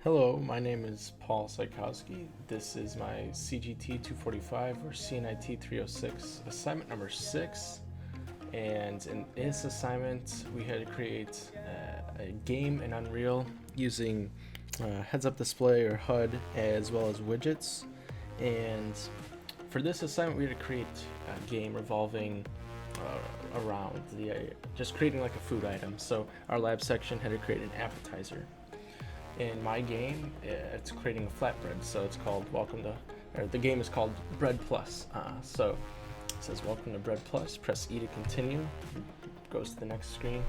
Hello, my name is Paul Sieczkowski. This is my CGT 245 or CNIT 306 assignment number 6. And in this assignment, we had to create a game in Unreal using heads-up display or HUD as well as widgets. And for this assignment, we had to create a game revolving around just creating like a food item. So our lab section had to create an appetizer. In my game, it's creating a flatbread, so it's called the game is called Bread Plus. So it says Welcome to Bread Plus, press E to continue, goes to the next screen.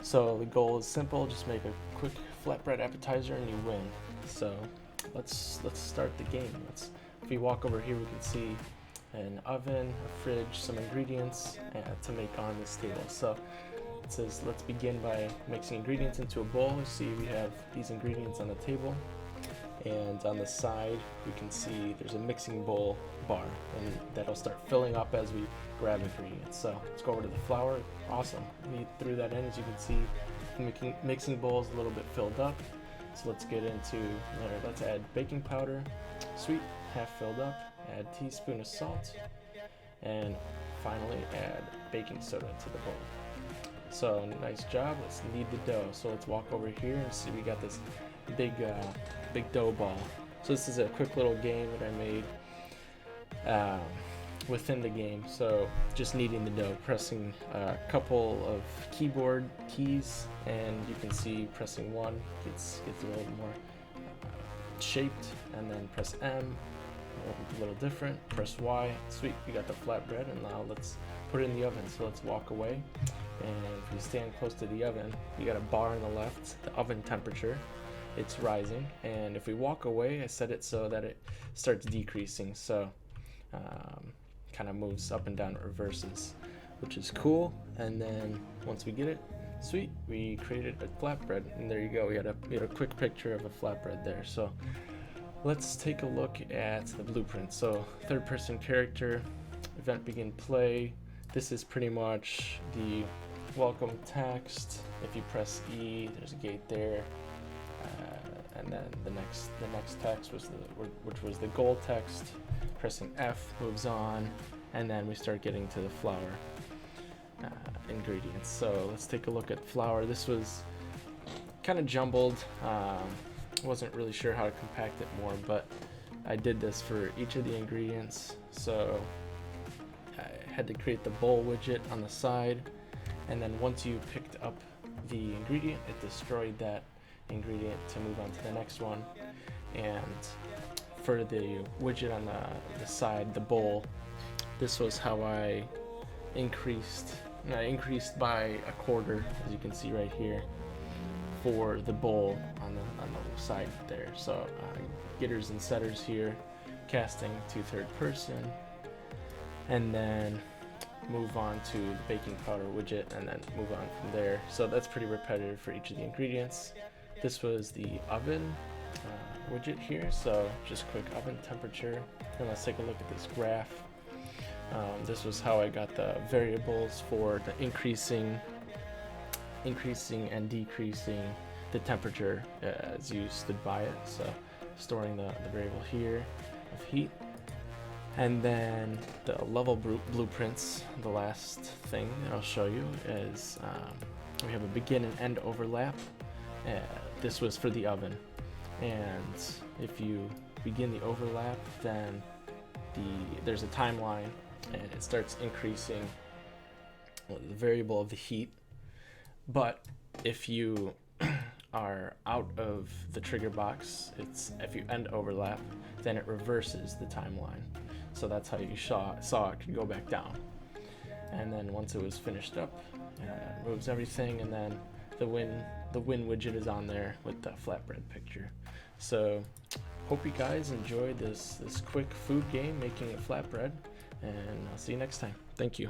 So the goal is simple, just make a quick flatbread appetizer and you win. So let's start the game. If we walk over here, we can see an oven, a fridge, some ingredients to make on this table. So it says let's begin by mixing ingredients into a bowl. You see we have these ingredients on the table, and on the side we can see there's a mixing bowl bar, and that'll start filling up as we grab ingredients. So let's go over to the flour. Awesome, we threw that in. As you can see, the mixing bowl is a little bit filled up. So let's get into there. Let's add baking powder, sweet, half filled up, add teaspoon of salt, and finally add baking soda to the bowl. So nice job. Let's knead the dough. So let's walk over here and see we got this big dough ball. So this is a quick little game that I made within the game. So just kneading the dough, pressing a couple of keyboard keys, and you can see pressing one gets a little more shaped, and then press M, a little different. Press Y. Sweet, we got the flatbread, and now let's put it in the oven. So let's walk away. And if you stand close to the oven, you got a bar on the left, the oven temperature, it's rising. And if we walk away, I set it so that it starts decreasing. So kind of moves up and down, it reverses, which is cool. And then once we get it, sweet, we created a flatbread. And there you go, we had a quick picture of a flatbread there. So let's take a look at the blueprint. So third person character, event begin play. This is pretty much the welcome text. If you press E, there's a gate there, and then the next text was which was the goal text. Pressing F moves on, and then we start getting to the flour ingredients. So let's take a look at flour. This was kind of jumbled. Wasn't really sure how to compact it more, but I did this for each of the ingredients. So I had to create the bowl widget on the side, and then once you picked up the ingredient, it destroyed that ingredient to move on to the next one. And for the widget on the side, the bowl, this was how I increased by a quarter, as you can see right here, for the bowl on the side there. So getters and setters here, casting to third person, and then move on to the baking powder widget, and then move on from there. So that's pretty repetitive for each of the ingredients. This was the oven widget here, so just quick oven temperature. And let's take a look at this graph. This was how I got the variables for the increasing and decreasing the temperature as you stood by it. So storing the variable here of heat. And then the level blueprints, the last thing that I'll show you is we have a begin and end overlap. This was for the oven. And if you begin the overlap, then there's a timeline, and it starts increasing the variable of the heat. But if you are out of the trigger box, if you end overlap, then it reverses the timeline. So that's how you saw it could go back down. And then once it was finished up, it moves everything, and then the win widget is on there with the flatbread picture. So hope you guys enjoyed this quick food game making a flatbread, and I'll see you next time. Thank you.